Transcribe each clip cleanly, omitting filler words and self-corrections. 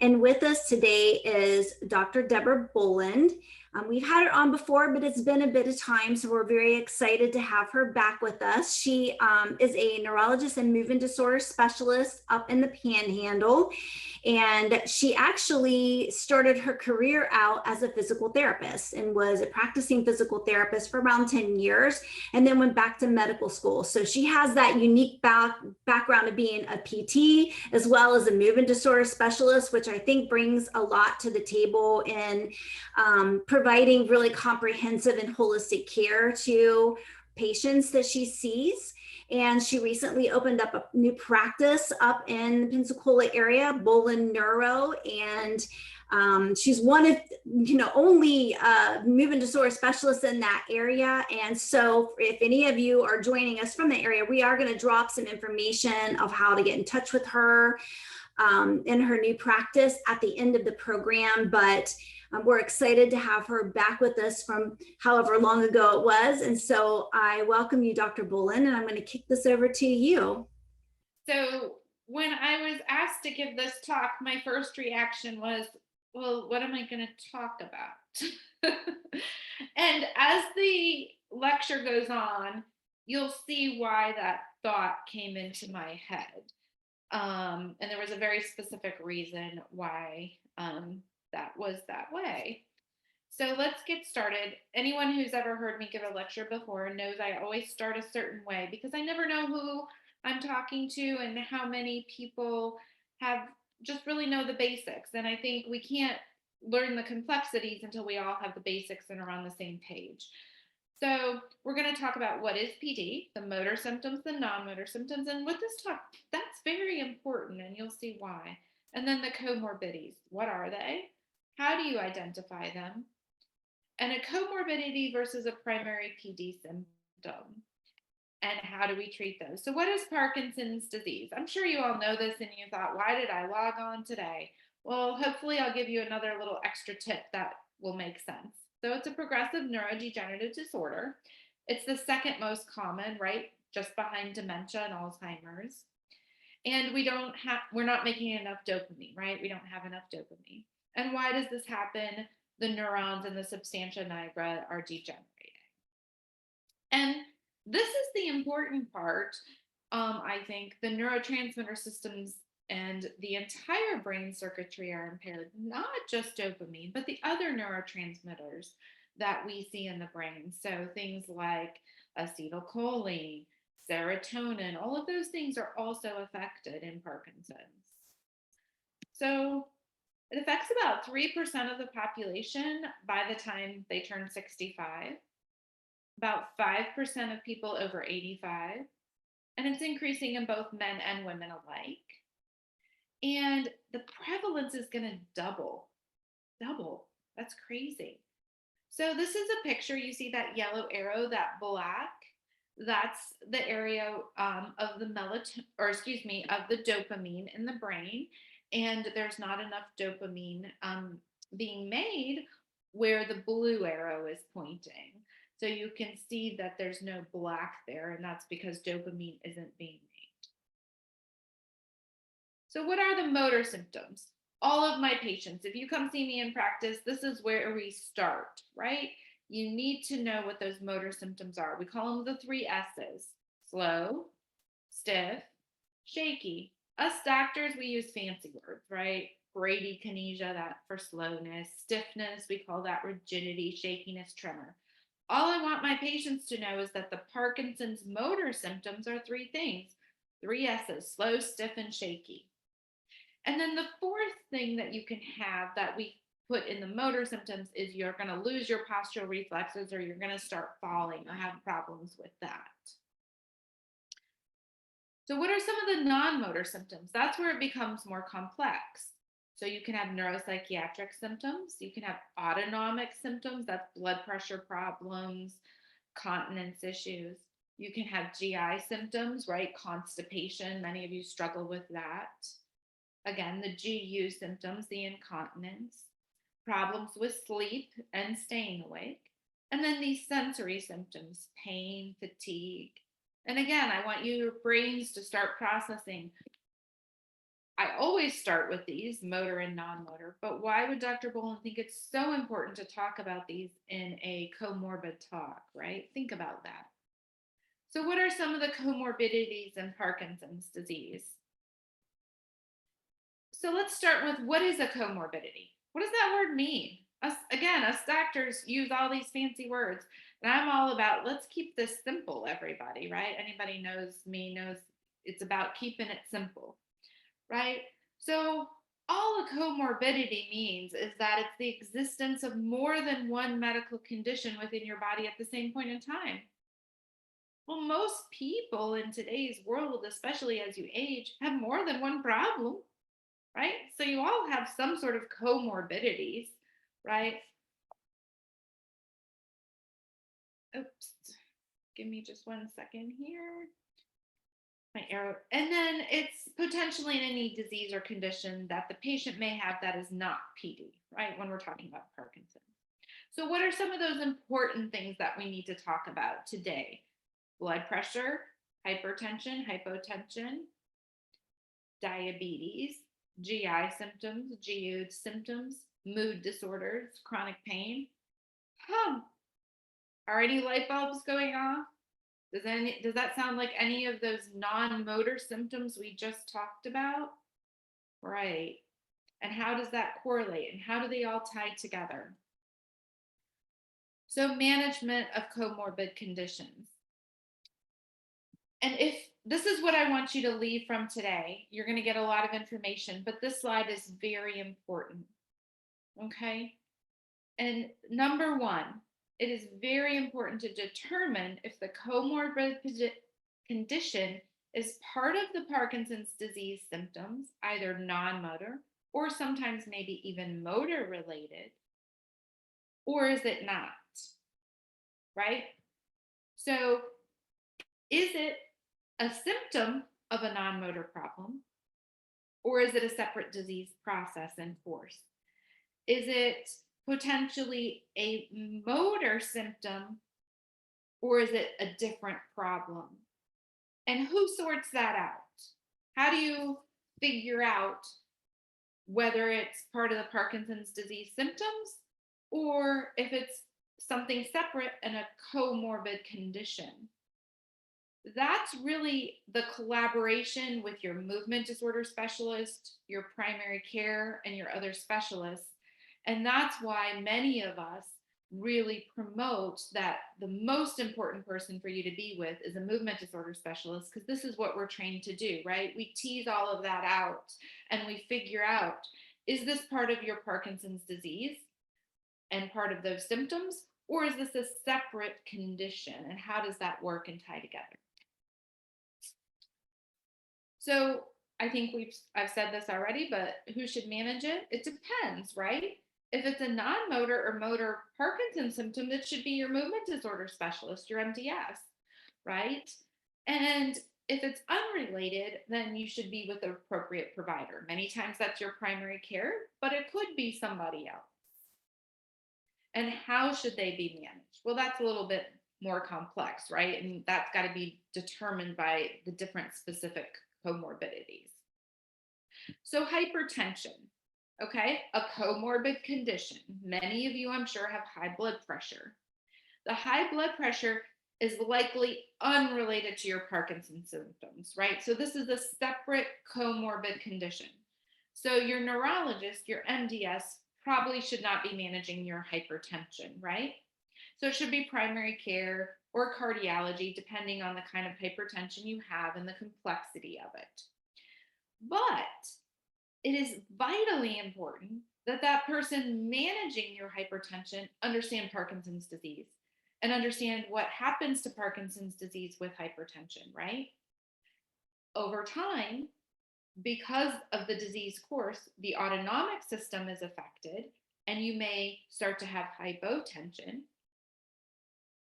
And with us today is Dr. Deborah Boland. We've had her on before, but it's been a bit of time, so we're very excited to have her back with us. She is a neurologist and movement disorder specialist up in the Panhandle, and she actually started her career out as a physical therapist and was a practicing physical therapist for around 10 years, and then went back to medical school. So she has that unique background of being a PT as well as a movement disorder specialist, which I think brings a lot to the table in providing really comprehensive and holistic care to patients that she sees. And she recently opened up a new practice up in the Pensacola area, Boland Neuro, and she's one of, only movement disorder specialists in that area. And so if any of you are joining us from the area, we are going to drop some information of how to get in touch with her in her new practice at the end of the program. But we're excited to have her back with us from however long ago it was. And so I welcome you, Dr. Boland, and I'm going to kick this over to you. So when I was asked to give this talk, my first reaction was, well, what am I going to talk about? And as the lecture goes on, you'll see why that thought came into my head. And there was a very specific reason why that was that way. So let's get started. Anyone who's ever heard me give a lecture before knows I always start a certain way because I never know who I'm talking to and how many people have just really know the basics. And I think we can't learn the complexities until we all have the basics and are on the same page. So we're going to talk about what is PD, the motor symptoms, the non-motor symptoms, and with this talk, that's very important, and you'll see why. And then the comorbidities, what are they? How do you identify them? And a comorbidity versus a primary PD symptom, and how do we treat those? So what is Parkinson's disease? I'm sure you all know this and you thought, why did I log on today? Well, hopefully I'll give you another little extra tip that will make sense. So it's a progressive neurodegenerative disorder. It's the second most common, right? Just behind dementia and Alzheimer's. And we're not making enough dopamine, right? We don't have enough dopamine. And why does this happen? The neurons in the substantia nigra are degenerating. And this is the important part. I think the neurotransmitter systems and the entire brain circuitry are impaired, not just dopamine, but the other neurotransmitters that we see in the brain. So things like acetylcholine, serotonin, all of those things are also affected in Parkinson's. So it affects about 3% of the population by the time they turn 65, about 5% of people over 85, and it's increasing in both men and women alike. And the prevalence is going to double. That's crazy. So this is a picture. You see that yellow arrow, that black, that's the area of the of the dopamine in the brain. And there's not enough dopamine being made where the blue arrow is pointing. So you can see that there's no black there, and that's because dopamine isn't being made. So what are the motor symptoms? All of my patients, if you come see me in practice, this is where we start, right? You need to know what those motor symptoms are. We call them the 3 S's: slow, stiff, shaky. Us doctors, we use fancy words, right? Bradykinesia, that for slowness. Stiffness, we call that rigidity, shakiness, tremor. All I want my patients to know is that the Parkinson's motor symptoms are 3 things: 3 S's: slow, stiff, and shaky. And then the fourth thing that you can have that we put in the motor symptoms is you're going to lose your postural reflexes, or you're going to start falling or have problems with that. So what are some of the non-motor symptoms? That's where it becomes more complex. So you can have neuropsychiatric symptoms. You can have autonomic symptoms. That's blood pressure problems, continence issues. You can have GI symptoms, right? Constipation. Many of you struggle with that. Again, the GU symptoms, the incontinence, problems with sleep and staying awake. And then these sensory symptoms, pain, fatigue. And again, I want your brains to start processing. I always start with these, motor and non-motor, but why would Dr. Boland think it's so important to talk about these in a comorbid talk, right? Think about that. So what are some of the comorbidities in Parkinson's disease? So let's start with, what is a comorbidity? What does that word mean? Us doctors use all these fancy words, and I'm all about, let's keep this simple, everybody, right? Anybody knows me knows it's about keeping it simple, right? So all a comorbidity means is that it's the existence of more than one medical condition within your body at the same point in time. Well, most people in today's world, especially as you age, have more than one problem, right? So you all have some sort of comorbidities, right? Oops, give me just 1 second here. My arrow. And then it's potentially in any disease or condition that the patient may have that is not PD, right? When we're talking about Parkinson's. So what are some of those important things that we need to talk about today? Blood pressure, hypertension, hypotension, diabetes, GI symptoms, GU symptoms, mood disorders, chronic pain. Are any light bulbs going off? Does that sound like any of those non-motor symptoms we just talked about? Right. And how does that correlate, and how do they all tie together? So management of comorbid conditions. And if this is what I want you to leave from today, you're going to get a lot of information, but this slide is very important. Okay. And number one, it is very important to determine if the comorbid condition is part of the Parkinson's disease symptoms, either non-motor or sometimes maybe even motor related, or is it not, right? So is it a symptom of a non-motor problem, or is it a separate disease process in force? Is it potentially a motor symptom, or is it a different problem? And who sorts that out? How do you figure out whether it's part of the Parkinson's disease symptoms, or if it's something separate and a comorbid condition? That's really the collaboration with your movement disorder specialist, your primary care, and your other specialists. And that's why many of us really promote that the most important person for you to be with is a movement disorder specialist, because this is what we're trained to do, right? We tease all of that out and we figure out, is this part of your Parkinson's disease and part of those symptoms, or is this a separate condition, and how does that work and tie together? So I think I've said this already, but who should manage it? It depends, right? If it's a non-motor or motor Parkinson symptom, it should be your movement disorder specialist, your MDS, right? And if it's unrelated, then you should be with an appropriate provider. Many times that's your primary care, but it could be somebody else. And how should they be managed? Well, that's a little bit more complex, right? And that's got to be determined by the different specific comorbidities. So hypertension, okay, a comorbid condition. Many of you, I'm sure, have high blood pressure. The high blood pressure is likely unrelated to your Parkinson's symptoms, right? So this is a separate comorbid condition. So your neurologist, your MDS, probably should not be managing your hypertension, right? So it should be primary care or cardiology, depending on the kind of hypertension you have and the complexity of it. But it is vitally important that that person managing your hypertension understand Parkinson's disease and understand what happens to Parkinson's disease with hypertension, right? Over time, because of the disease course, the autonomic system is affected, and you may start to have hypotension.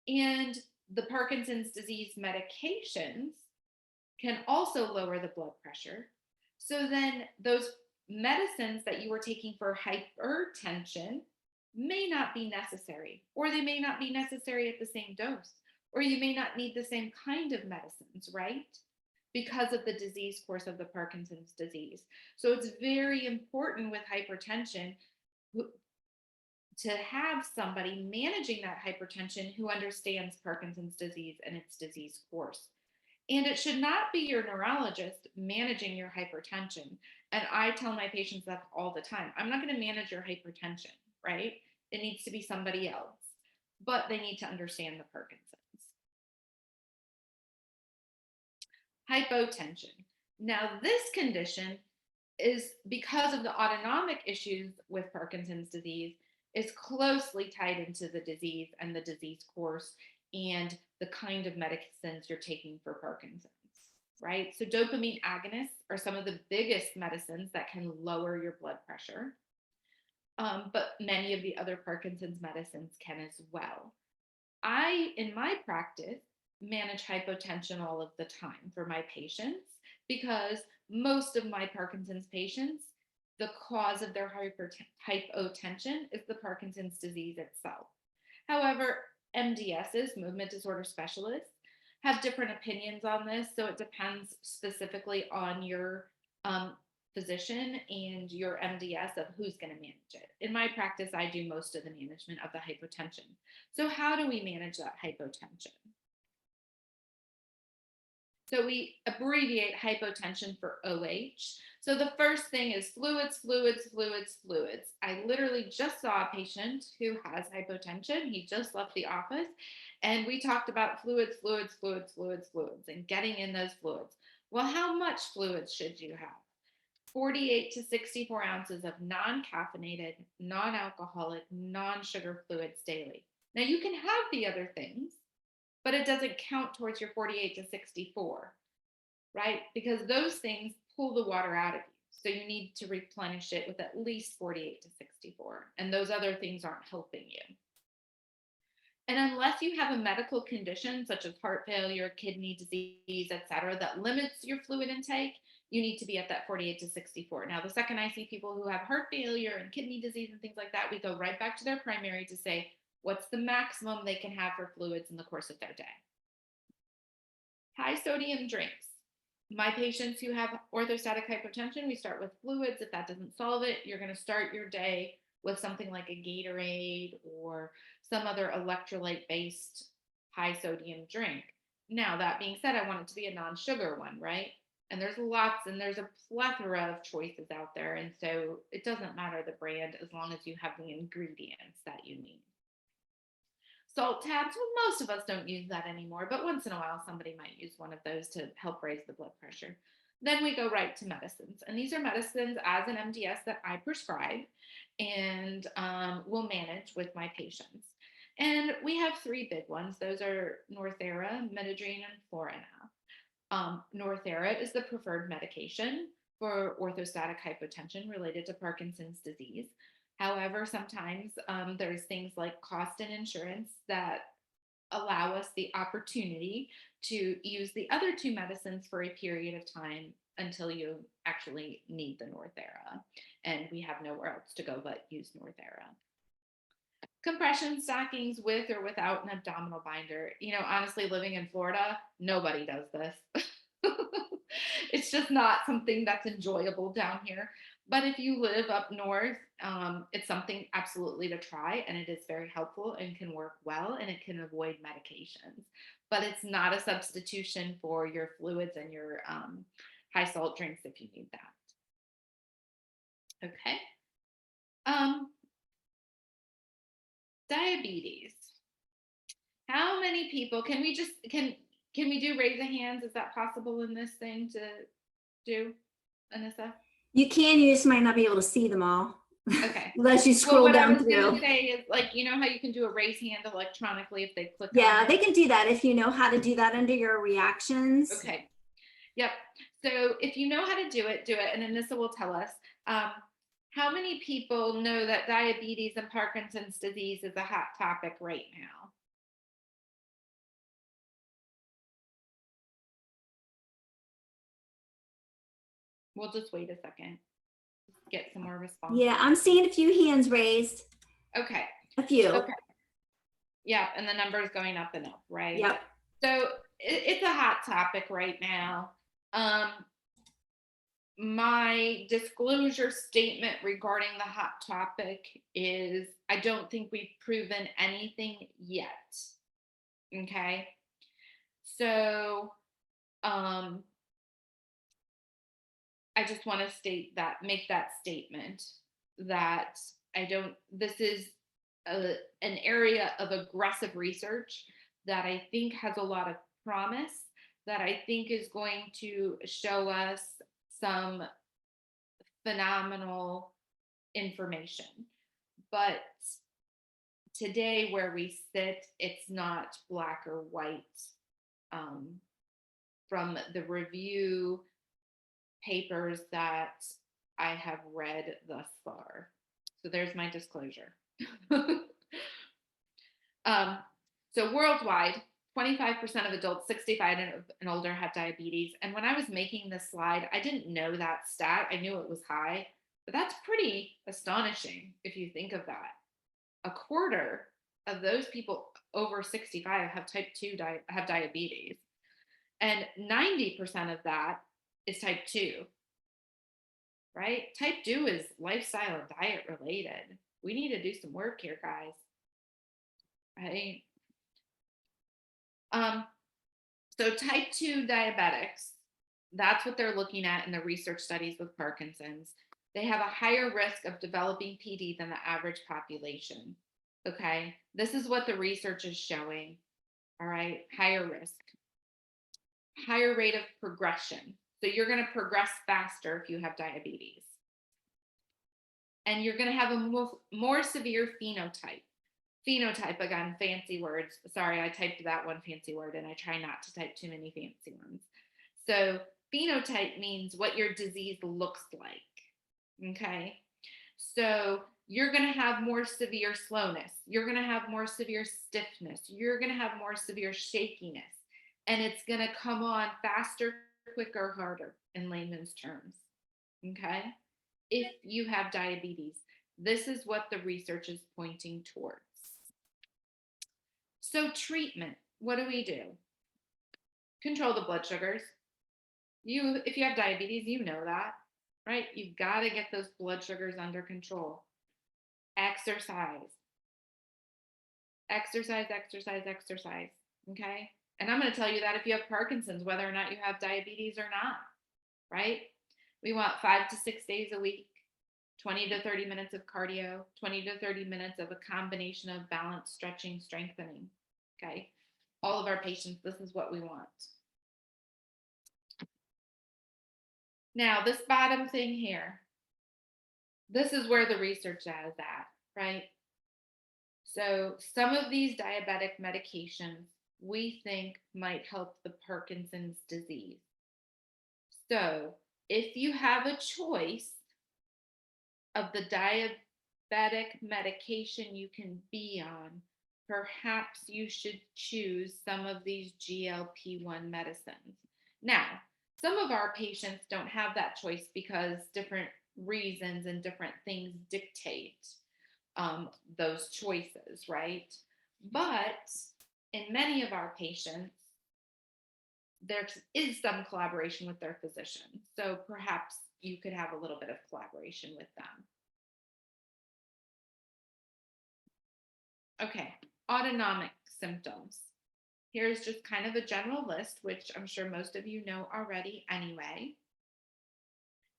And the Parkinson's disease medications can also lower the blood pressure. So then those medicines that you were taking for hypertension may not be necessary, or they may not be necessary at the same dose, or you may not need the same kind of medicines, right? because of the disease course of the Parkinson's disease. So it's very important with hypertension to have somebody managing that hypertension who understands Parkinson's disease and its disease course. And it should not be your neurologist managing your hypertension. And I tell my patients that all the time. I'm not going to manage your hypertension, right? It needs to be somebody else, but they need to understand the Parkinson's. Hypotension. Now, this condition is, because of the autonomic issues with Parkinson's disease, is closely tied into the disease and the disease course and the kind of medicines you're taking for Parkinson's, right? So dopamine agonists are some of the biggest medicines that can lower your blood pressure. But many of the other Parkinson's medicines can as well. In my practice, manage hypotension all of the time for my patients, because most of my Parkinson's patients, the cause of their hypotension is the Parkinson's disease itself. However, MDSs, movement disorder specialists, have different opinions on this. So it depends specifically on your physician and your MDS of who's going to manage it. In my practice, I do most of the management of the hypotension. So how do we manage that hypotension? So we abbreviate hypotension for OH. So the first thing is fluids, fluids, fluids, fluids. I literally just saw a patient who has hypotension. He just left the office, and we talked about fluids, fluids, fluids, fluids, fluids, and getting in those fluids. Well, how much fluids should you have? 48 to 64 ounces of non-caffeinated, non-alcoholic, non-sugar fluids daily. Now you can have the other things, but it doesn't count towards your 48 to 64, right? Because those things pull the water out of you. So you need to replenish it with at least 48 to 64. And those other things aren't helping you. And unless you have a medical condition such as heart failure, kidney disease, et cetera, that limits your fluid intake, you need to be at that 48 to 64. Now, the second I see people who have heart failure and kidney disease and things like that, we go right back to their primary to say, what's the maximum they can have for fluids in the course of their day? High sodium drinks. My patients who have orthostatic hypotension, we start with fluids. If that doesn't solve it, you're going to start your day with something like a Gatorade or some other electrolyte-based high sodium drink. Now, that being said, I want it to be a non-sugar one, right? And there's a plethora of choices out there. And so it doesn't matter the brand as long as you have the ingredients that you need. Salt tabs, well, most of us don't use that anymore, but once in a while, somebody might use one of those to help raise the blood pressure. Then we go right to medicines. And these are medicines as an MDS that I prescribe and will manage with my patients. And we have three big ones. Those are Northera, Midodrine, and Florinaf. Northera is the preferred medication for orthostatic hypotension related to Parkinson's disease. However, sometimes there's things like cost and insurance that allow us the opportunity to use the other two medicines for a period of time until you actually need the Northera. And we have nowhere else to go but use Northera. Compression stockings with or without an abdominal binder. You know, honestly, living in Florida, nobody does this. It's just not something that's enjoyable down here. But if you live up north, it's something absolutely to try, and it is very helpful and can work well, and it can avoid medications. But it's not a substitution for your fluids and your high salt drinks if you need that. Okay. Diabetes. How many people can we do raise of hands? Is that possible in this thing to do, Anissa? You can, you just might not be able to see them all. Okay. Unless you scroll down through. What I was going to say is, like, you know how you can do a raise hand electronically if they click Yeah, on it? they can do that if you know how to do that under your reactions. Okay. Yep. So if you know how to do it, and Anissa will tell us. How many people know that diabetes and Parkinson's disease is a hot topic right now? We'll just wait a second. Get some more response. Yeah, I'm seeing a few hands raised. Okay. A few. Okay. Yeah, and the number is going up and up, right? Yep. So it's a hot topic right now. My disclosure statement regarding the hot topic is I don't think we've proven anything yet. Okay. So I just want to make that statement that this is an area of aggressive research that I think has a lot of promise, that I think is going to show us some phenomenal information. But today, where we sit, it's not black or white. From the review papers that I have read thus far. So there's my disclosure. So worldwide, 25% of adults 65 and older have diabetes. And when I was making this slide, I didn't know that stat. I knew it was high, but that's pretty astonishing if you think of that. A quarter of those people over 65 have type 2 have diabetes. And 90% of that is type 2, right? Type 2 is lifestyle and diet related. We need to do some work here, guys. Right? So type 2 diabetics, that's what they're looking at in the research studies with Parkinson's. They have a higher risk of developing PD than the average population. Okay, this is what the research is showing. All right, higher risk, higher rate of progression. So you're going to progress faster if you have diabetes. And you're going to have a more severe phenotype. Phenotype, again, fancy words. Sorry, I typed that one fancy word and I try not to type too many fancy ones. So phenotype means what your disease looks like. Okay. So you're going to have more severe slowness. You're going to have more severe stiffness. You're going to have more severe shakiness. And it's going to come on faster, quicker, harder in layman's terms. Okay. If you have diabetes, this is what the research is pointing towards. So treatment, what do we do? Control the blood sugars. If you have diabetes, you know that, right? You've got to get those blood sugars under control. Exercise. Exercise, exercise, exercise. Okay. And I'm going to tell you that if you have Parkinson's, whether or not you have diabetes or not, right? We want 5 to 6 days a week, 20 to 30 minutes of cardio, 20 to 30 minutes of a combination of balance, stretching, strengthening. Okay. All of our patients, this is what we want. Now, this bottom thing here, this is where the research is at, right? So some of these diabetic medications we think might help the Parkinson's disease. So if you have a choice of the diabetic medication you can be on, perhaps you should choose some of these GLP-1 medicines. Now, some of our patients don't have that choice because different reasons and different things dictate those choices, right? But in many of our patients, there is some collaboration with their physician. So perhaps you could have a little bit of collaboration with them. Okay, autonomic symptoms. Here's just kind of a general list, which I'm sure most of you know already anyway.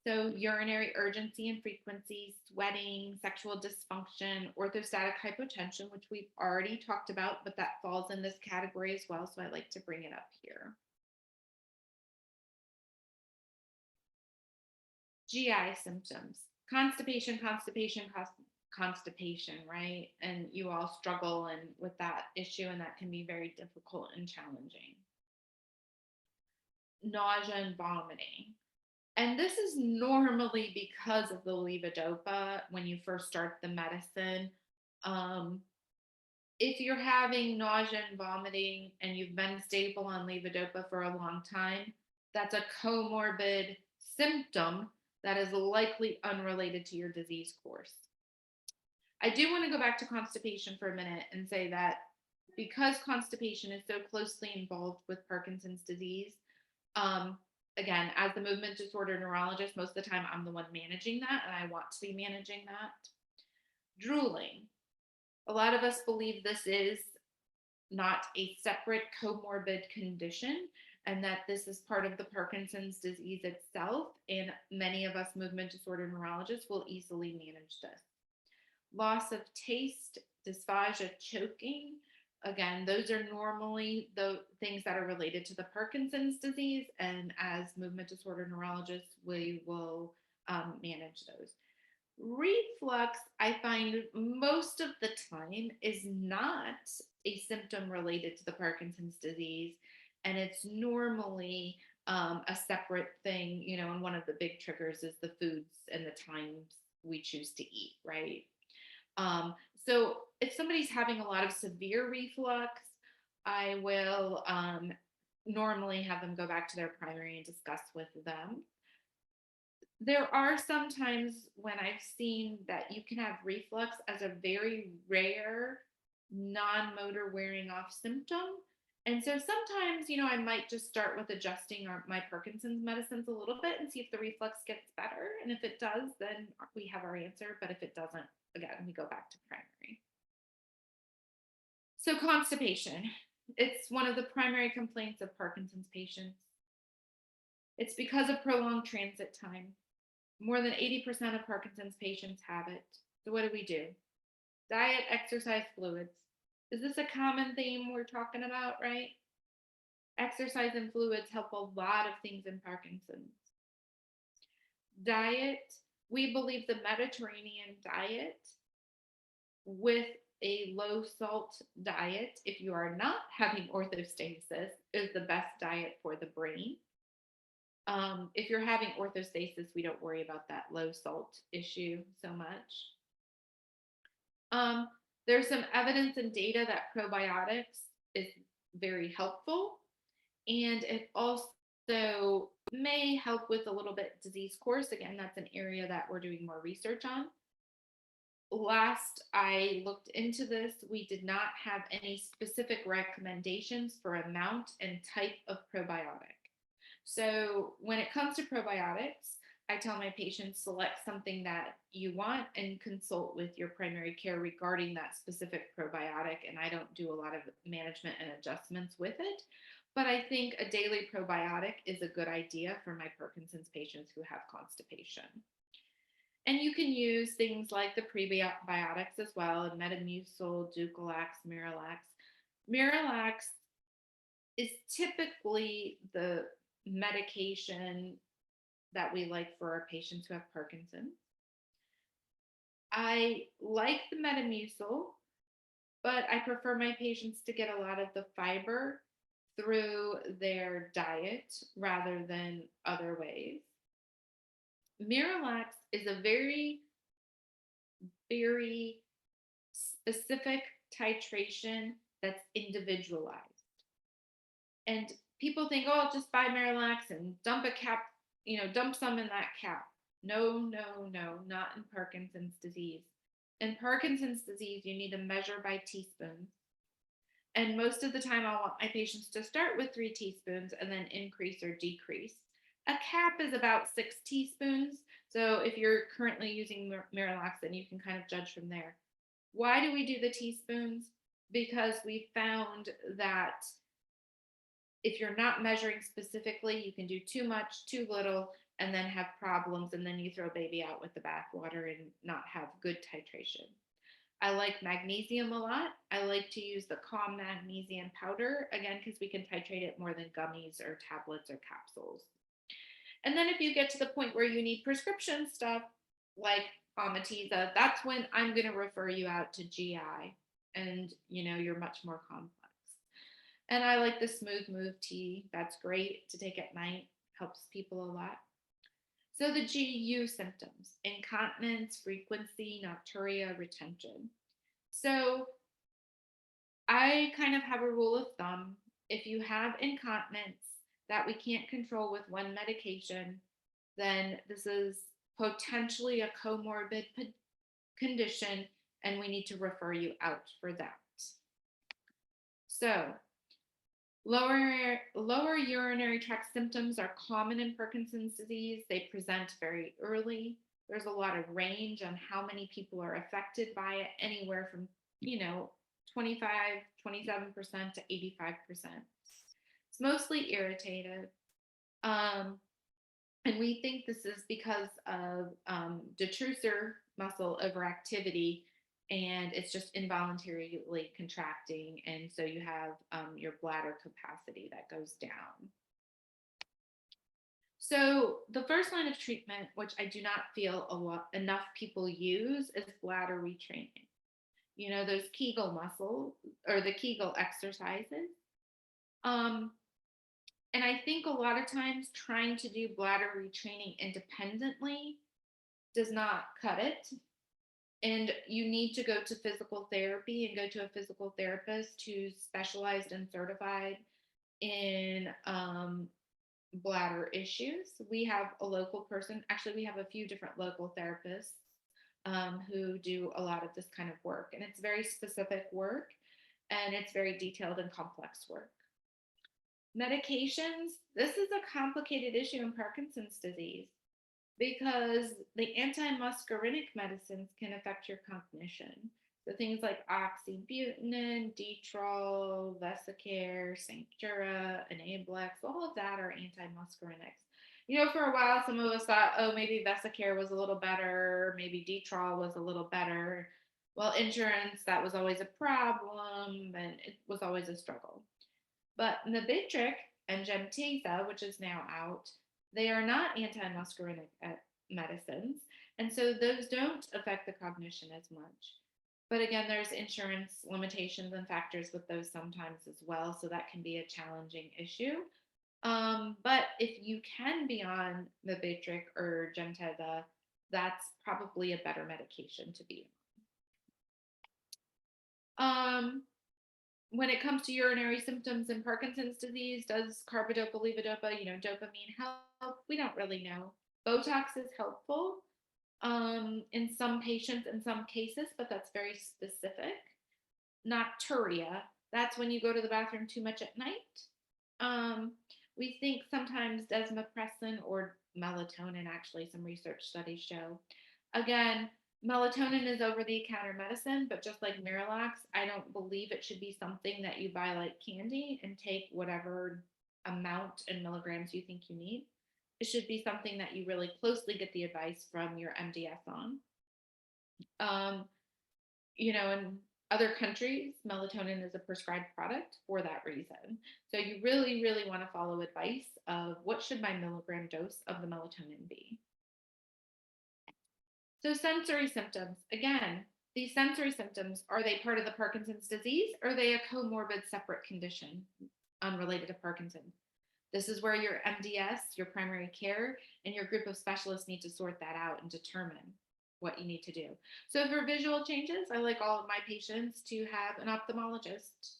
So urinary urgency and frequency, sweating, sexual dysfunction, orthostatic hypotension, which we've already talked about, but that falls in this category as well. So I like to bring it up here. GI symptoms, constipation, right? And you all struggle with that issue, and that can be very difficult and challenging. Nausea and vomiting. And this is normally because of the levodopa when you first start the medicine. If you're having nausea and vomiting and you've been stable on levodopa for a long time, that's a comorbid symptom that is likely unrelated to your disease course. I do want to go back to constipation for a minute and say that because constipation is so closely involved with Parkinson's disease, again, as the movement disorder neurologist, most of the time I'm the one managing that, and I want to be managing that. Drooling. A lot of us believe this is not a separate comorbid condition, and that this is part of the Parkinson's disease itself. And many of us movement disorder neurologists will easily manage this. Loss of taste, dysphagia, choking. Again, those are normally the things that are related to the Parkinson's disease. And as movement disorder neurologists, we will manage those. Reflux, I find most of the time is not a symptom related to the Parkinson's disease. And it's normally a separate thing, and one of the big triggers is the foods and the times we choose to eat, right? So if somebody's having a lot of severe reflux, I will normally have them go back to their primary and discuss with them. There are some times when I've seen that you can have reflux as a very rare non-motor wearing off symptom. And so sometimes, I might just start with adjusting my Parkinson's medicines a little bit and see if the reflux gets better. And if it does, then we have our answer. But if it doesn't, again, we go back to primary. So constipation, it's one of the primary complaints of Parkinson's patients. It's because of prolonged transit time. More than 80% of Parkinson's patients have it. So what do? Diet, exercise, fluids. Is this a common theme we're talking about, right? Exercise and fluids help a lot of things in Parkinson's. Diet, we believe the Mediterranean diet with a low salt diet, if you are not having orthostasis, is the best diet for the brain. If you're having orthostasis, we don't worry about that low salt issue so much. There's some evidence and data that probiotics is very helpful, and it also may help with a little bit disease course. Again, that's an area that we're doing more research on. Last I looked into this, we did not have any specific recommendations for amount and type of probiotic. So when it comes to probiotics, I tell my patients select something that you want and consult with your primary care regarding that specific probiotic. And I don't do a lot of management and adjustments with it. But I think a daily probiotic is a good idea for my Parkinson's patients who have constipation. And you can use things like the prebiotics as well, and Metamucil, Dulcolax, Miralax. Miralax is typically the medication that we like for our patients who have Parkinson's. I like the Metamucil, but I prefer my patients to get a lot of the fiber through their diet rather than other ways. Miralax is a very, very specific titration that's individualized. And people think, oh, I'll just buy Miralax and dump a cap, dump some in that cap. No, not in Parkinson's disease. In Parkinson's disease, you need to measure by teaspoons. And most of the time, I want my patients to start with 3 teaspoons and then increase or decrease. A cap is about 6 teaspoons. So if you're currently using Miralax, then you can kind of judge from there. Why do we do the teaspoons? Because we found that if you're not measuring specifically, you can do too much, too little, and then have problems, and then you throw baby out with the bathwater and not have good titration. I like magnesium a lot. I like to use the Calm magnesium powder, again, because we can titrate it more than gummies or tablets or capsules. And then if you get to the point where you need prescription stuff like Amitiza, that's when I'm going to refer you out to GI, and you're much more complex. And I like the Smooth Move tea. That's great to take at night, helps people a lot. So the GU symptoms: incontinence, frequency, nocturia, retention. So I kind of have a rule of thumb. If you have incontinence that we can't control with one medication, then this is potentially a comorbid condition, and we need to refer you out for that. So Lower urinary tract symptoms are common in Parkinson's disease. They present very early. There's a lot of range on how many people are affected by it, anywhere from, 25, 27% to 85%. It's mostly irritated. Um, and we think this is because of detrusor muscle overactivity, and it's just involuntarily contracting. And so you have your bladder capacity that goes down. So the first line of treatment, which I do not feel enough people use, is bladder retraining. Those Kegel muscles or the Kegel exercises. And I think a lot of times trying to do bladder retraining independently does not cut it. And you need to go to physical therapy and go to a physical therapist who's specialized and certified in bladder issues. We have a local person, actually, we have a few different local therapists who do a lot of this kind of work. And it's very specific work, and it's very detailed and complex work. Medications, this is a complicated issue in Parkinson's disease because the antimuscarinic medicines can affect your cognition. So things like oxybutynin, Detrol, Vesicare, Sanctura, Enablex, all of that are antimuscarinics. For a while, some of us thought, oh, maybe Vesicare was a little better, maybe Detrol was a little better. Well, insurance, that was always a problem, and it was always a struggle. But Nabitric and Gemtesa, which is now out, they are not antimuscarinic medicines. And so those don't affect the cognition as much. But again, there's insurance limitations and factors with those sometimes as well. So that can be a challenging issue. But if you can be on Nabitric or Gemtesa, that's probably a better medication to be on. When it comes to urinary symptoms in Parkinson's disease, does carbidopa, levodopa, dopamine help? We don't really know. Botox is helpful in some patients, in some cases, but that's very specific. Nocturia, that's when you go to the bathroom too much at night. We think sometimes desmopressin or melatonin, actually, some research studies show. Again, melatonin is over-the-counter medicine, but just like Miralax, I don't believe it should be something that you buy like candy and take whatever amount in milligrams you think you need. It should be something that you really closely get the advice from your MDS on. In other countries, melatonin is a prescribed product for that reason. So you really, really want to follow advice of what should my milligram dose of the melatonin be. So sensory symptoms, again, these sensory symptoms, are they part of the Parkinson's disease, or are they a comorbid separate condition unrelated to Parkinson's? This is where your MDS, your primary care, and your group of specialists need to sort that out and determine what you need to do. So for visual changes, I like all of my patients to have an ophthalmologist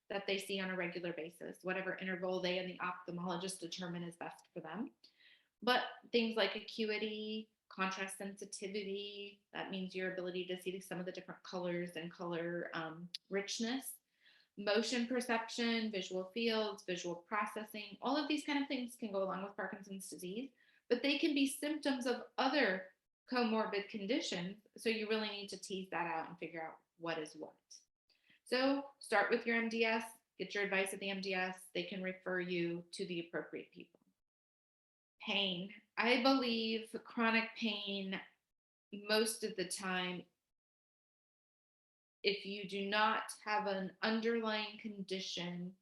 that they see on a regular basis, whatever interval they and the ophthalmologist determine is best for them. But things like acuity, contrast sensitivity, that means your ability to see some of the different colors and color richness, motion perception, visual fields, visual processing, all of these kind of things can go along with Parkinson's disease, but they can be symptoms of other comorbid conditions. So you really need to tease that out and figure out what is what. So start with your MDS, get your advice at the MDS. They can refer you to the appropriate people. Pain. I believe chronic pain, most of the time, if you do not have an underlying condition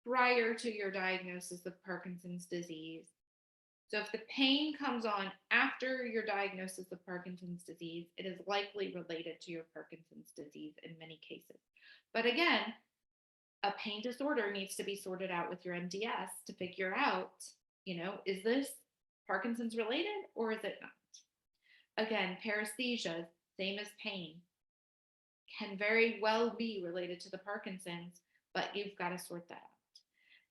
prior to your diagnosis of Parkinson's disease. So if the pain comes on after your diagnosis of Parkinson's disease, it is likely related to your Parkinson's disease in many cases. But again, a pain disorder needs to be sorted out with your MDS to figure out, is this Parkinson's related or is it not? Again, paresthesia, same as pain, can very well be related to the Parkinson's, but you've got to sort that out.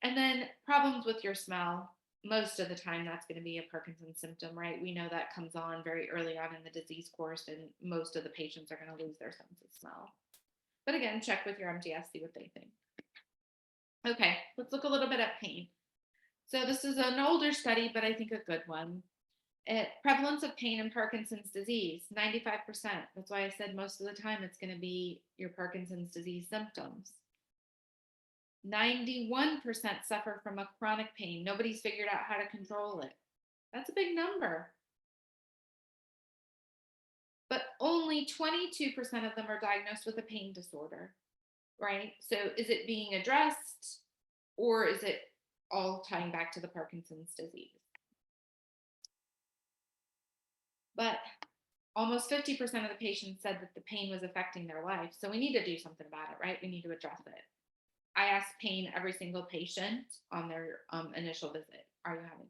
And then problems with your smell, most of the time that's going to be a Parkinson's symptom, right? We know that comes on very early on in the disease course, and most of the patients are going to lose their sense of smell. But again, check with your MDS, see what they think. Okay, let's look a little bit at pain. So this is an older study, but I think a good one. Prevalence of pain in Parkinson's disease, 95%. That's why I said most of the time it's going to be your Parkinson's disease symptoms. 91% suffer from a chronic pain. Nobody's figured out how to control it. That's a big number. But only 22% of them are diagnosed with a pain disorder, right? So is it being addressed, or is it all tying back to the Parkinson's disease? But almost 50% of the patients said that the pain was affecting their life. So we need to do something about it, right? We need to address it. I ask pain every single patient on their initial visit. Are you having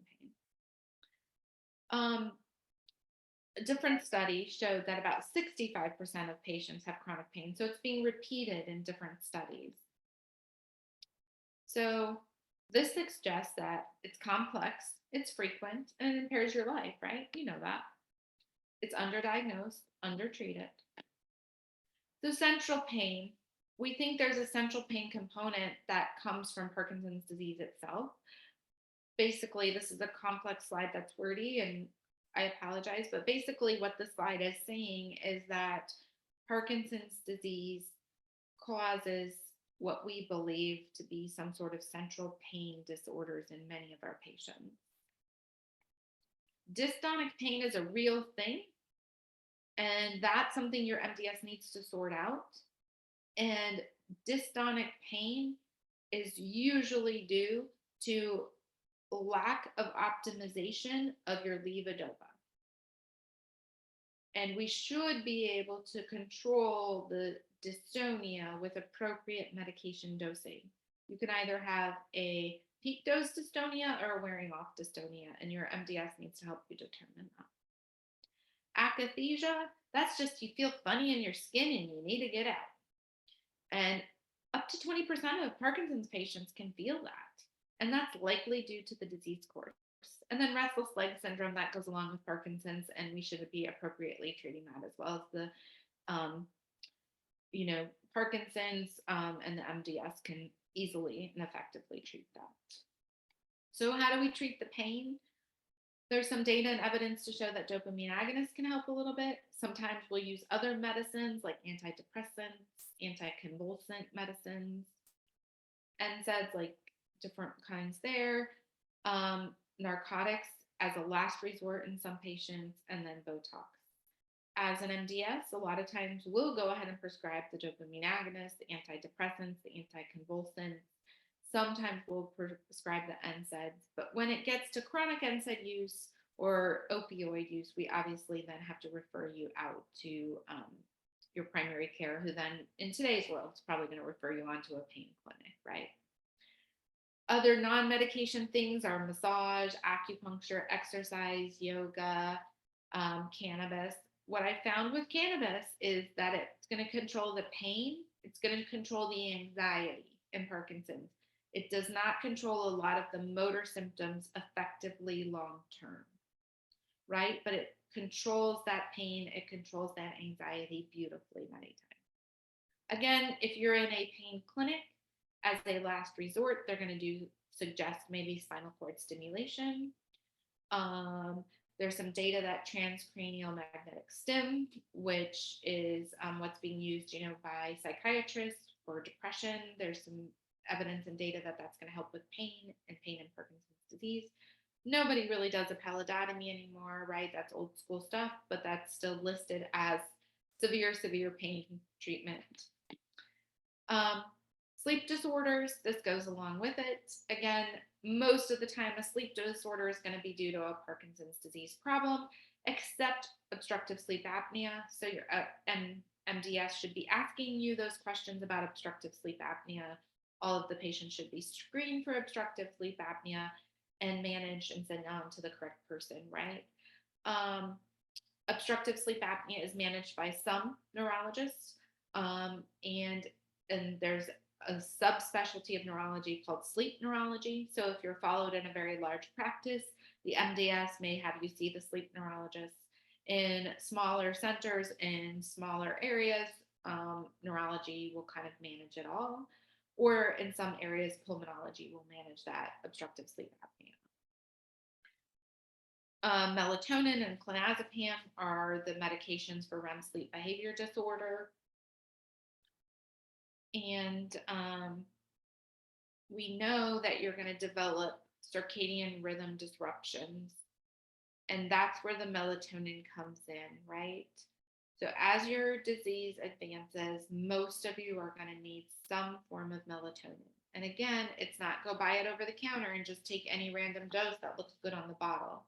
pain? A different study showed that about 65% of patients have chronic pain. So it's being repeated in different studies. So this suggests that it's complex, it's frequent, and it impairs your life, right? You know that. It's underdiagnosed, undertreated. So central pain, we think there's a central pain component that comes from Parkinson's disease itself. Basically, this is a complex slide that's wordy, and I apologize, but basically what the slide is saying is that Parkinson's disease causes what we believe to be some sort of central pain disorders in many of our patients. Dystonic pain is a real thing, and that's something your MDS needs to sort out. And dystonic pain is usually due to lack of optimization of your levodopa. And we should be able to control the dystonia with appropriate medication dosing. You can either have a peak dose dystonia or a wearing off dystonia, and your MDS needs to help you determine that. Akathisia, that's just you feel funny in your skin and you need to get out. And up to 20% of Parkinson's patients can feel that. And that's likely due to the disease course. And then restless leg syndrome that goes along with Parkinson's, and we should be appropriately treating that as well as the, Parkinson's and the MDS can easily and effectively treat that. So how do we treat the pain? There's some data and evidence to show that dopamine agonists can help a little bit. Sometimes we'll use other medicines like antidepressants, anticonvulsant medicines, NSAIDs, like different kinds there, narcotics as a last resort in some patients, and then Botox. As an MDS, a lot of times we'll go ahead and prescribe the dopamine agonists, the antidepressants, the anticonvulsants. Sometimes we'll prescribe the NSAIDs, but when it gets to chronic NSAID use or opioid use, we obviously then have to refer you out to your primary care, who then in today's world is probably going to refer you on to a pain clinic, right? Other non-medication things are massage, acupuncture, exercise, yoga, cannabis. What I found with cannabis is that it's going to control the pain. It's going to control the anxiety in Parkinson's. It does not control a lot of the motor symptoms effectively long-term, right? But it controls that pain. It controls that anxiety beautifully many times. Again, if you're in a pain clinic, as a last resort, they're going to suggest maybe spinal cord stimulation. There's some data that transcranial magnetic stim, which is what's being used, by psychiatrists for depression. There's some evidence and data that that's going to help with pain in Parkinson's disease. Nobody really does a pallidotomy anymore, right? That's old school stuff, but that's still listed as severe pain treatment. Sleep disorders, this goes along with it. Again, most of the time, a sleep disorder is going to be due to a Parkinson's disease problem, except obstructive sleep apnea. So your MDS should be asking you those questions about obstructive sleep apnea. All of the patients should be screened for obstructive sleep apnea and managed and sent on to the correct person, right? Obstructive sleep apnea is managed by some neurologists, and there's a subspecialty of neurology called sleep neurology. So if you're followed in a very large practice, the MDS may have you see the sleep neurologist. In smaller centers, in smaller areas, neurology will kind of manage it all. or in some areas, pulmonology will manage that obstructive sleep apnea. Melatonin and clonazepam are the medications for REM sleep behavior disorder. And we know that you're going to develop circadian rhythm disruptions. And that's where the melatonin comes in, right? So as your disease advances, most of you are going to need some form of melatonin. And again, it's not go buy it over the counter and just take any random dose that looks good on the bottle.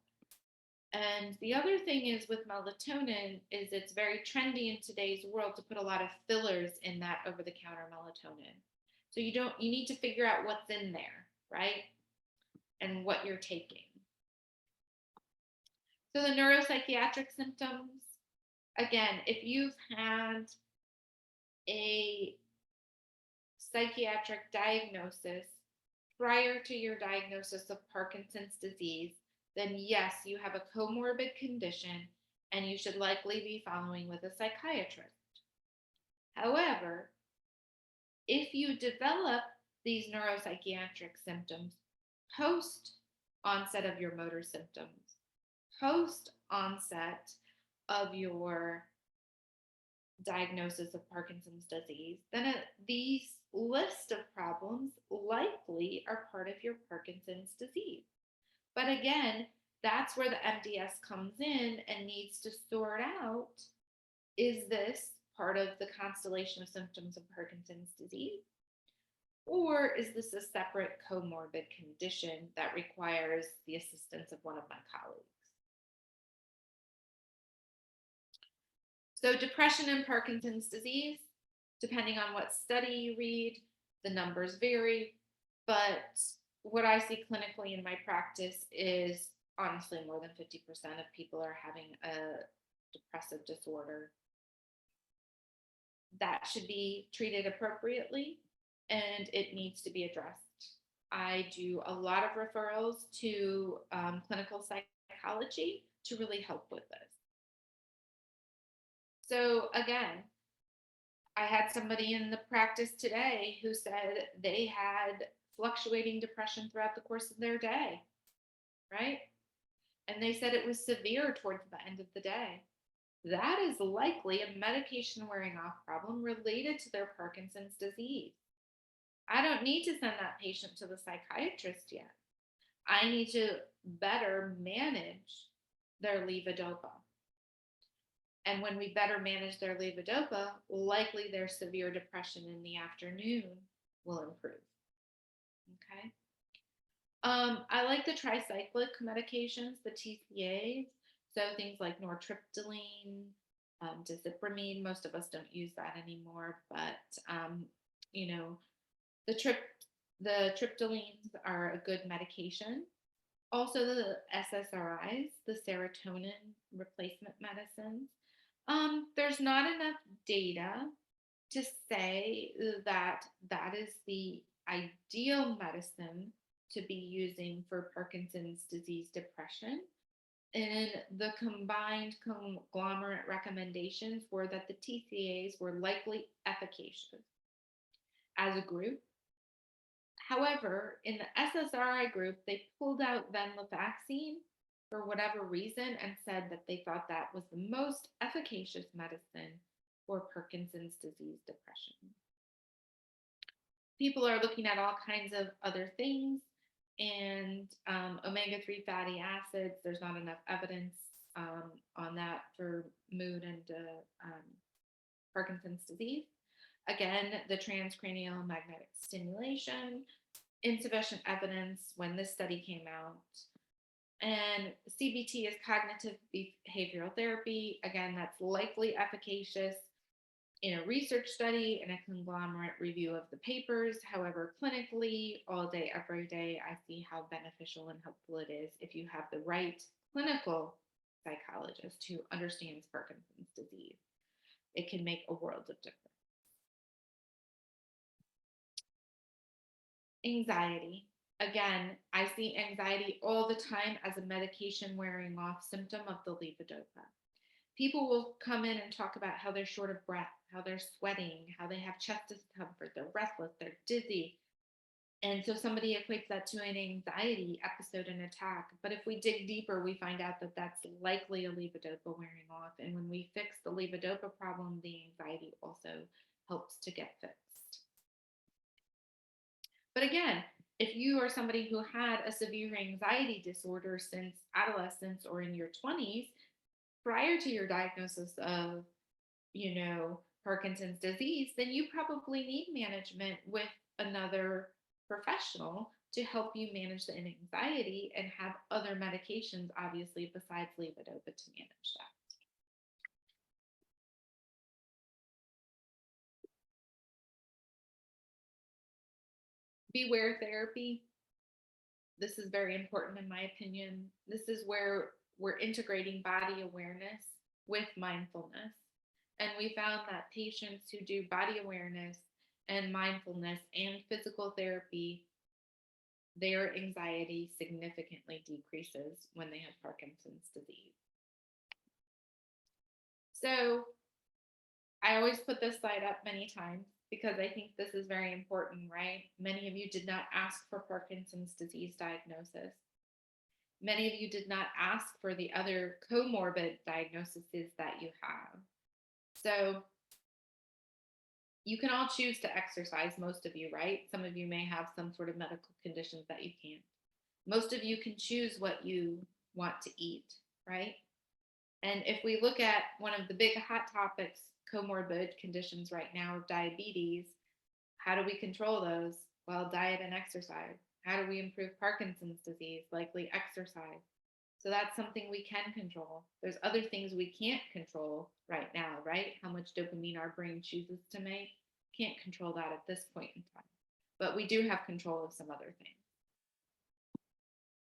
And the other thing is with melatonin is it's very trendy in today's world to put a lot of fillers in that over-the-counter melatonin. So you need to figure out what's in there, right? And what you're taking. So the neuropsychiatric symptoms, again, if you've had a psychiatric diagnosis prior to your diagnosis of Parkinson's disease, then yes, you have a comorbid condition and you should likely be following with a psychiatrist. However, if you develop these neuropsychiatric symptoms post onset of your motor symptoms, post onset of your diagnosis of Parkinson's disease, then these list of problems likely are part of your Parkinson's disease. But again, that's where the MDS comes in and needs to sort out, is this part of the constellation of symptoms of Parkinson's disease? Or is this a separate comorbid condition that requires the assistance of one of my colleagues? So depression and Parkinson's disease, depending on what study you read, the numbers vary, but what I see clinically in my practice is honestly more than 50% of people are having a depressive disorder. That should be treated appropriately and it needs to be addressed. I do a lot of referrals to clinical psychology to really help with this. So again, I had somebody in the practice today who said they had fluctuating depression throughout the course of their day, right? And they said it was severe towards the end of the day. That is likely a medication wearing off problem related to their Parkinson's disease. I don't need to send that patient to the psychiatrist yet. I need to better manage their levodopa. And when we better manage their levodopa, likely their severe depression in the afternoon will improve. Okay. I like the tricyclic medications, the TCAs. So things like nortriptyline, dizipramine. Most of us don't use that anymore, but the triptylines are a good medication. Also the SSRIs, the serotonin replacement medicines. There's not enough data to say that that is the ideal medicine to be using for Parkinson's disease depression. And the combined conglomerate recommendations were that the TCAs were likely efficacious as a group. However, in the SSRI group, they pulled out venlafaxine for whatever reason and said that they thought that was the most efficacious medicine for Parkinson's disease depression. People are looking at all kinds of other things, and omega-3 fatty acids, there's not enough evidence on that for mood and Parkinson's disease. Again, the transcranial magnetic stimulation, insufficient evidence when this study came out. And CBT is cognitive behavioral therapy. Again, that's likely efficacious in a research study and a conglomerate review of the papers. However, clinically, all day, every day, I see how beneficial and helpful it is if you have the right clinical psychologist who understands Parkinson's disease. It can make a world of difference. Anxiety. Again, I see anxiety all the time as a medication wearing off symptom of the levodopa. People will come in and talk about how they're short of breath, how they're sweating, how they have chest discomfort, they're breathless, they're dizzy. And so somebody equates that to an anxiety episode and attack. But if we dig deeper, we find out that that's likely a levodopa wearing off. And when we fix the levodopa problem, the anxiety also helps to get fixed. But again, if you are somebody who had a severe anxiety disorder since adolescence or in your 20s, prior to your diagnosis of, Parkinson's disease, then you probably need management with another professional to help you manage the anxiety and have other medications, obviously, besides levodopa to manage that. Beware therapy. This is very important in my opinion. This is where we're integrating body awareness with mindfulness. And we found that patients who do body awareness and mindfulness and physical therapy, their anxiety significantly decreases when they have Parkinson's disease. So I always put this slide up many times because I think this is very important, right? Many of you did not ask for Parkinson's disease diagnosis. Many of you did not ask for the other comorbid diagnoses that you have. So you can all choose to exercise, most of you, right? Some of you may have some sort of medical conditions that you can't. Most of you can choose what you want to eat, right? And if we look at one of the big hot topics, comorbid conditions right now, diabetes, how do we control those? Well, diet and exercise. How do we improve Parkinson's disease? Likely exercise. So that's something we can control. There's other things we can't control right now, right? How much dopamine our brain chooses to make. Can't control that at this point in time. But we do have control of some other things.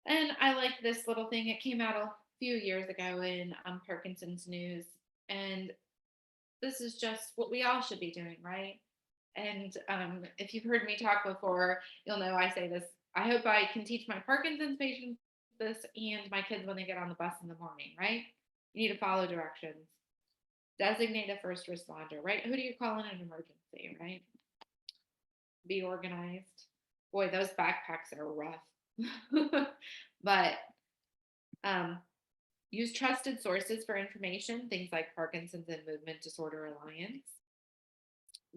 And I like this little thing. It came out a few years ago in Parkinson's News. And this is just what we all should be doing, right? And if you've heard me talk before, you'll know I say this. I hope I can teach my Parkinson's patients this and my kids when they get on the bus in the morning, right? You need to follow directions. Designate a first responder, right? Who do you call in an emergency, right? Be organized. Boy, those backpacks are rough. But use trusted sources for information, things like Parkinson's Movement Disorder Alliance.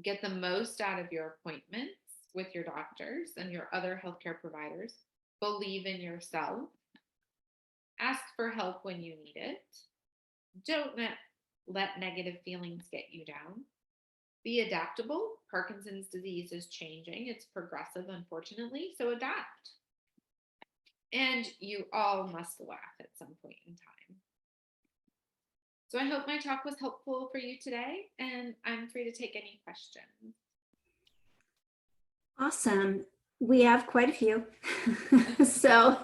Get the most out of your appointments with your doctors and your other healthcare providers. Believe in yourself. Ask for help when you need it. Don't let negative feelings get you down. Be adaptable. Parkinson's disease is changing. It's progressive, unfortunately, so adapt. And you all must laugh at some point in time. So I hope my talk was helpful for you today, and I'm free to take any questions. Awesome. We have quite a few. So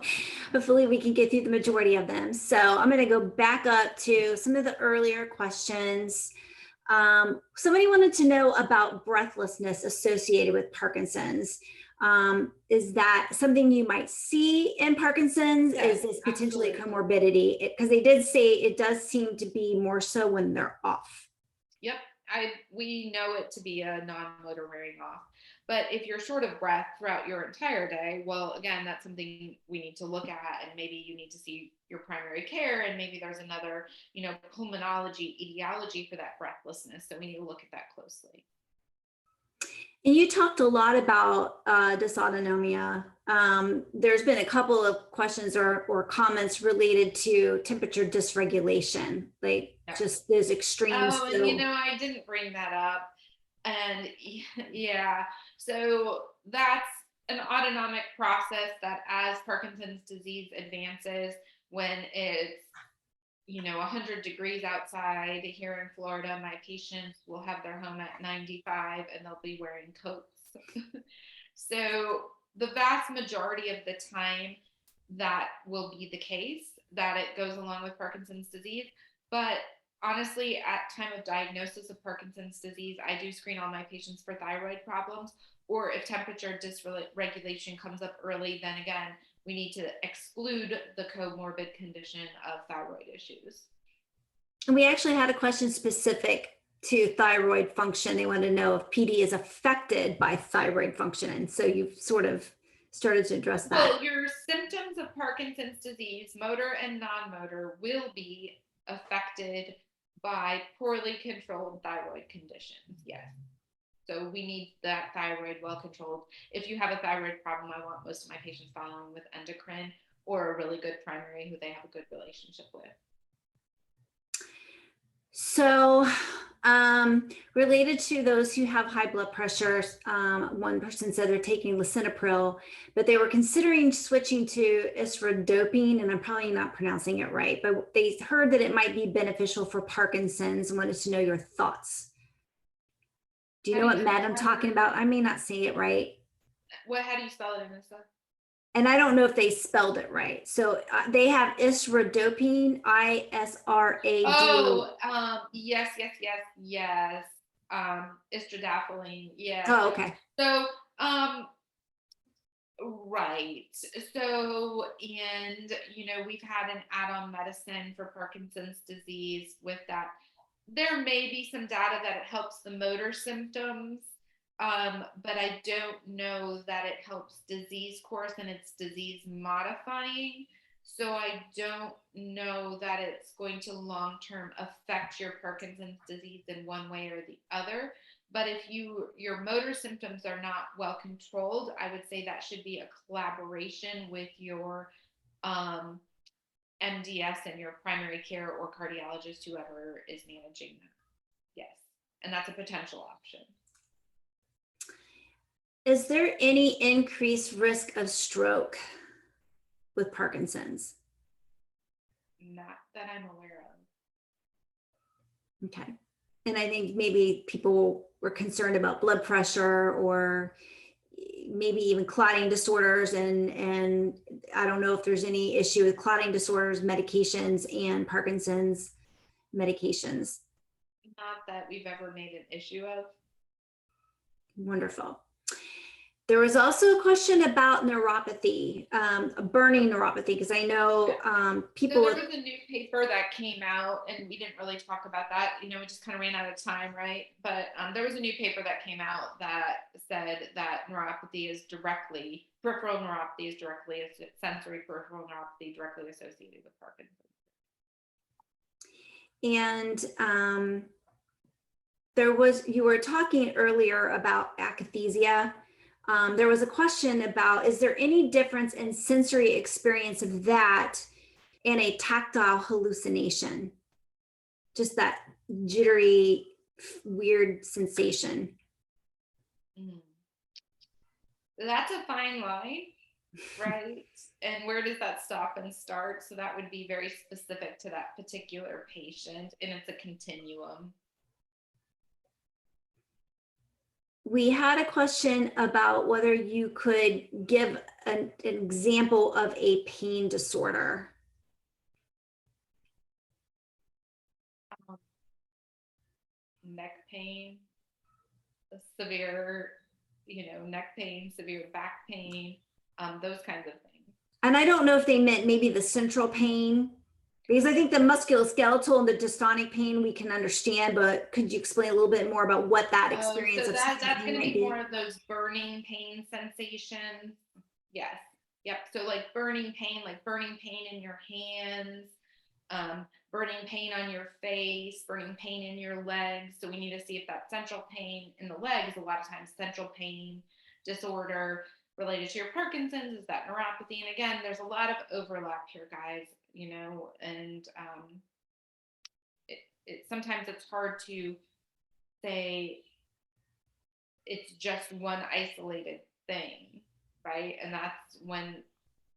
hopefully we can get through the majority of them. So I'm going to go back up to some of the earlier questions. Somebody wanted to know about breathlessness associated with Parkinson's. Is that something you might see in Parkinson's? Yes, is this potentially absolutely. a comorbidity? Because they did say it does seem to be more so when they're off. Yep, we know it to be a non-motor wearing off. But if you're short of breath throughout your entire day, well, again, that's something we need to look at, and maybe you need to see your primary care, and maybe there's another, pulmonology, etiology for that breathlessness. So we need to look at that closely. And you talked a lot about dysautonomia. There's been a couple of questions or comments related to temperature dysregulation, like just those extremes. Oh, and I didn't bring that up. And yeah, so that's an autonomic process that as Parkinson's disease advances, when it's 100 degrees outside here in Florida, my patients will have their home at 95 and they'll be wearing coats. So the vast majority of the time that will be the case, that it goes along with Parkinson's disease. But honestly, at time of diagnosis of Parkinson's disease, I do screen all my patients for thyroid problems, or if temperature dysregulation comes up early, then again, we need to exclude the comorbid condition of thyroid issues. And we actually had a question specific to thyroid function. They want to know if PD is affected by thyroid function. And so you've sort of started to address that. Well, your symptoms of Parkinson's disease, motor and non-motor, will be affected by poorly controlled thyroid conditions. Yes. So we need that thyroid well controlled. If you have a thyroid problem, I want most of my patients following with endocrine or a really good primary who they have a good relationship with. So related to those who have high blood pressure, one person said they're taking lisinopril, but they were considering switching to isradopine, and I'm probably not pronouncing it right, but they heard that it might be beneficial for Parkinson's and wanted to know your thoughts. Do you know what med I'm talking about? I may not say it right. How do you spell it in this stuff? And I don't know if they spelled it right. So they have isradopine, ISRAD. Oh, yes. Istradaphyline, yeah. Oh, okay. So, right. So, and, we've had an add-on medicine for Parkinson's disease with that. There may be some data that it helps the motor symptoms, but I don't know that it helps disease course and it's disease modifying. So I don't know that it's going to long-term affect your Parkinson's disease in one way or the other. But if your motor symptoms are not well controlled, I would say that should be a collaboration with your MDS and your primary care or cardiologist, whoever is managing them. Yes. And that's a potential option. Is there any increased risk of stroke with Parkinson's? Not that I'm aware of. Okay. And I think maybe people were concerned about blood pressure or maybe even clotting disorders. And I don't know if there's any issue with clotting disorders, medications, and Parkinson's medications. Not that we've ever made an issue of. Wonderful. There was also a question about neuropathy, burning neuropathy, because I know people. So there was a new paper that came out, and we didn't really talk about that. We just kind of ran out of time, right? But there was a new paper that came out that said that peripheral neuropathy is directly, sensory peripheral neuropathy directly associated with Parkinson's. And you were talking earlier about akathisia. There was a question about, is there any difference in sensory experience of that and a tactile hallucination? Just that jittery, weird sensation. That's a fine line, right? And where does that stop and start? So that would be very specific to that particular patient, and it's a continuum. We had a question about whether you could give an example of a pain disorder. Neck pain, severe, neck pain, severe back pain, those kinds of things. And I don't know if they meant maybe the central pain, because I think the musculoskeletal and the dystonic pain we can understand, but could you explain a little bit more about what that experience so of that's going to be more of those burning pain sensations? Yes. Yep. So like burning pain in your hands, burning pain on your face, burning pain in your legs. So we need to see if that central pain in the legs, a lot of times central pain disorder related to your Parkinson's, is that neuropathy? And again, there's a lot of overlap here, guys, and sometimes it's hard to say it's just one isolated thing, right? And that's when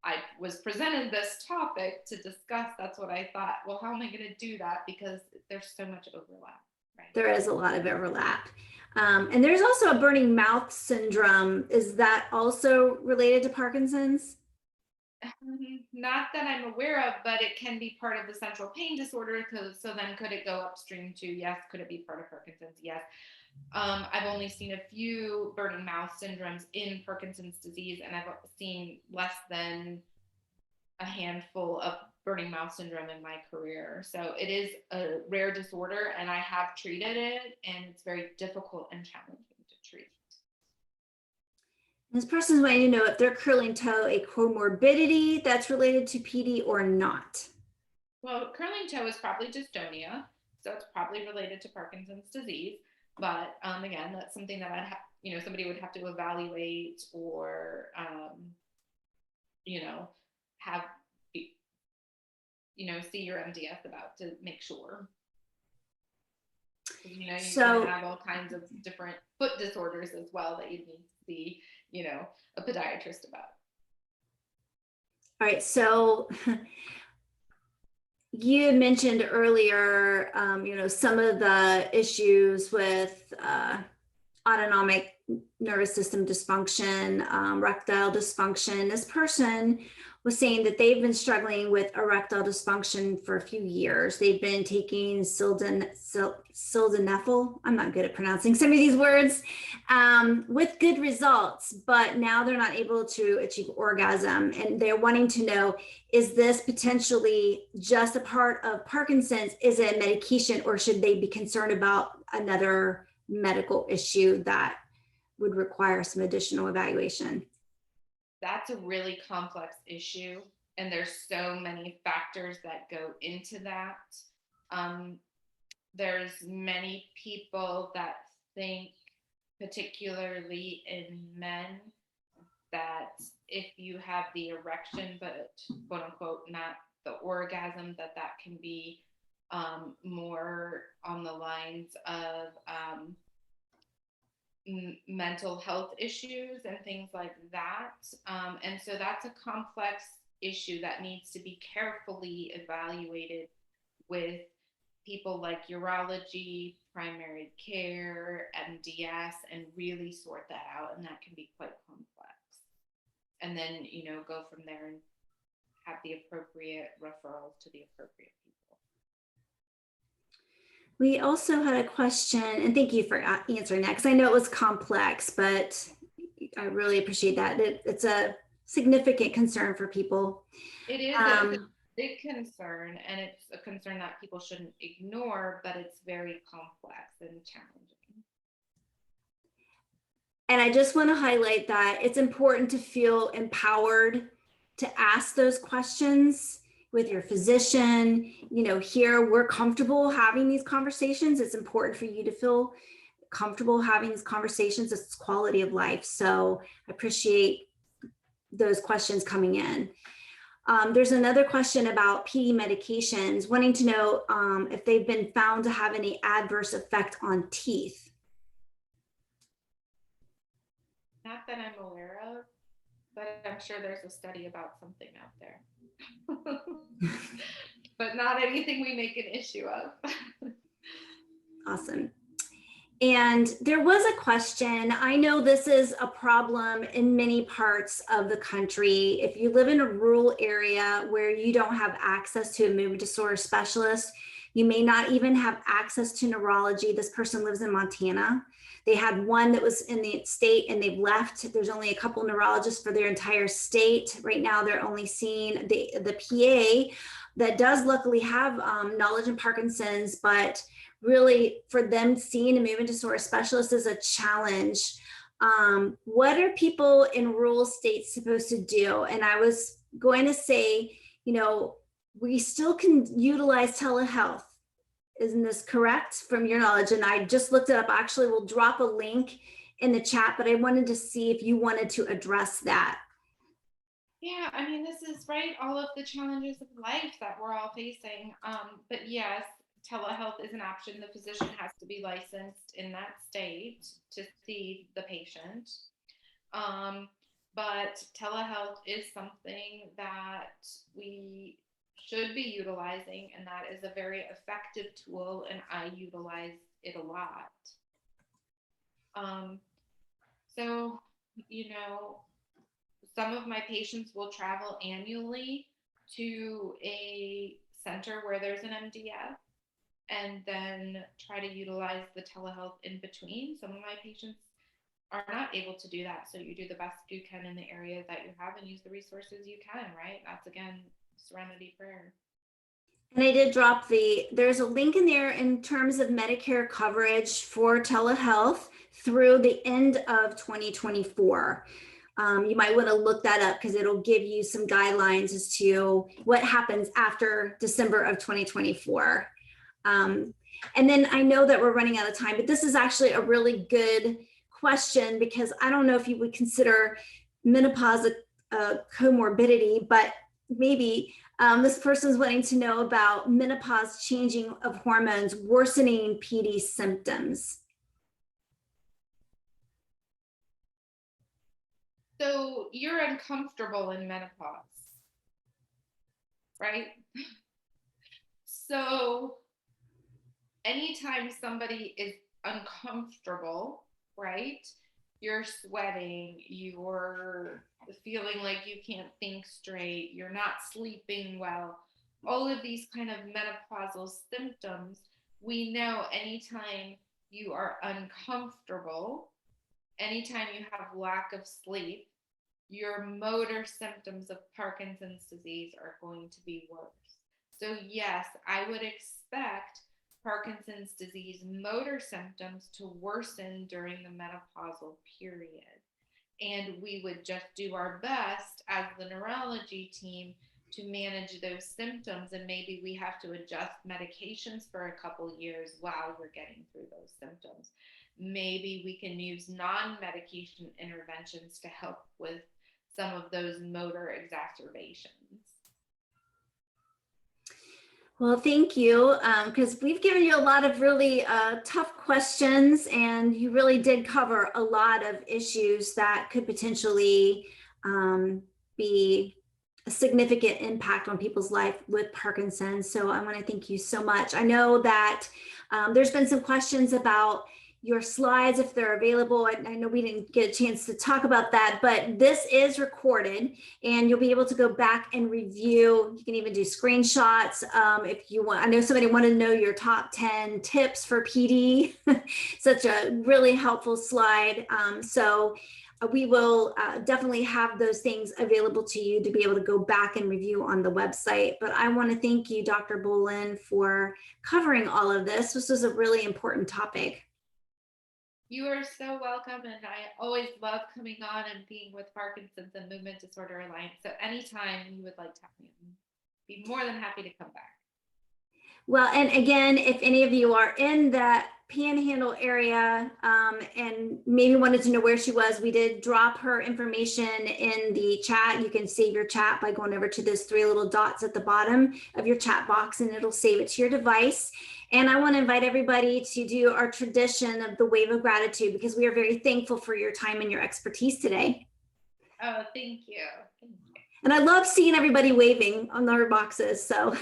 I was presented this topic to discuss, that's what I thought, well, how am I going to do that? Because there's so much overlap, right? There is a lot of overlap. And there's also a burning mouth syndrome. Is that also related to Parkinson's? Not that I'm aware of, but it can be part of the central pain disorder. So then could it go upstream to, yes, could it be part of Parkinson's? Yes. I've only seen a few burning mouth syndromes in Parkinson's disease, and I've seen less than a handful of burning mouth syndrome in my career. So it is a rare disorder, and I have treated it, and it's very difficult and challenging to treat. This person's wanting to know if their curling toe a comorbidity that's related to PD or not. Well, curling toe is probably dystonia, so it's probably related to Parkinson's disease. But again, that's something that I'd somebody would have to evaluate, or have see your MDS about to make sure. You can have all kinds of different foot disorders as well that you need to see, a podiatrist about. All right, so you mentioned earlier, some of the issues with autonomic nervous system dysfunction, erectile dysfunction. This person was saying that they've been struggling with erectile dysfunction for a few years. They've been taking sildenafil. I'm not good at pronouncing some of these words, with good results, but now they're not able to achieve orgasm. And they're wanting to know, is this potentially just a part of Parkinson's? Is it a medication, or should they be concerned about another medical issue that would require some additional evaluation? That's a really complex issue, and there's so many factors that go into that. There's many people that think, particularly in men, that if you have the erection but quote unquote not the orgasm, that can be more on the lines of mental health issues and things like that. And so that's a complex issue that needs to be carefully evaluated with people like urology, primary care, MDS, and really sort that out. And that can be quite complex. And then, go from there and have the appropriate referrals to the appropriate people. We also had a question, and thank you for answering that, because I know it was complex, but I really appreciate that. It's a significant concern for people. It is a big concern, and it's a concern that people shouldn't ignore, but it's very complex and challenging. And I just want to highlight that it's important to feel empowered to ask those questions with your physician. Here we're comfortable having these conversations. It's important for you to feel comfortable having these conversations. It's quality of life. So I appreciate those questions coming in. There's another question about PD medications, wanting to know if they've been found to have any adverse effect on teeth. Not that I'm aware of, but I'm sure there's a study about something out there. But not anything we make an issue of. Awesome. And there was a question. I know this is a problem in many parts of the country. If you live in a rural area where you don't have access to a movement disorder specialist, you may not even have access to neurology. This person lives in Montana. They had one that was in the state and they've left. There's only a couple neurologists for their entire state. Right now, they're only seeing the PA that does luckily have knowledge in Parkinson's, but really for them seeing a movement disorder specialist is a challenge. What are people in rural states supposed to do? And I was going to say, we still can utilize telehealth. Isn't this correct from your knowledge? And I just looked it up. Actually, we'll drop a link in the chat, but I wanted to see if you wanted to address that. Yeah, this is right. All of the challenges of life that we're all facing. But yes, telehealth is an option. The physician has to be licensed in that state to see the patient. But telehealth is something that we should be utilizing, and that is a very effective tool, and I utilize it a lot. So, some of my patients will travel annually to a center where there's an MDS and then try to utilize the telehealth in between. Some of my patients are not able to do that. So you do the best you can in the area that you have and use the resources you can, right? That's, again, Serenity Prayer. And I did drop there's a link in there in terms of Medicare coverage for telehealth through the end of 2024. You might want to look that up because it'll give you some guidelines as to what happens after December of 2024. And then I know that we're running out of time, but this is actually a really good question because I don't know if you would consider menopause a comorbidity, but maybe this person is wanting to know about menopause changing of hormones worsening PD symptoms. So you're uncomfortable in menopause, right? So anytime somebody is uncomfortable, right? You're sweating, you're feeling like you can't think straight, you're not sleeping well, all of these kind of menopausal symptoms, we know anytime you are uncomfortable, anytime you have lack of sleep, your motor symptoms of Parkinson's disease are going to be worse. So yes, I would expect Parkinson's disease motor symptoms to worsen during the menopausal period. And we would just do our best as the neurology team to manage those symptoms. And maybe we have to adjust medications for a couple years while we're getting through those symptoms. Maybe we can use non-medication interventions to help with some of those motor exacerbations. Well, thank you, because we've given you a lot of really tough questions, and you really did cover a lot of issues that could potentially be a significant impact on people's life with Parkinson's. So I want to thank you so much. I know that there's been some questions about your slides, if they're available. I know we didn't get a chance to talk about that, but this is recorded and you'll be able to go back and review. You can even do screenshots if you want. I know somebody wanted to know your top 10 tips for PD. Such a really helpful slide. So we will definitely have those things available to you to be able to go back and review on the website. But I want to thank you, Dr. Boland, for covering all of this. This was a really important topic. You are so welcome, and I always love coming on and being with Parkinson's and Movement Disorder Alliance. So anytime you would like to have me, I'd be more than happy to come back. Well, and again, if any of you are in that Panhandle area and maybe wanted to know where she was, we did drop her information in the chat. You can save your chat by going over to those 3 little dots at the bottom of your chat box, and it'll save it to your device. And I want to invite everybody to do our tradition of the wave of gratitude, because we are very thankful for your time and your expertise today. Oh, thank you. Thank you. And I love seeing everybody waving on their boxes. So,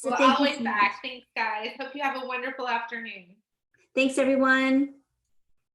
well, I'll wait back. Thanks, guys. Hope you have a wonderful afternoon. Thanks, everyone.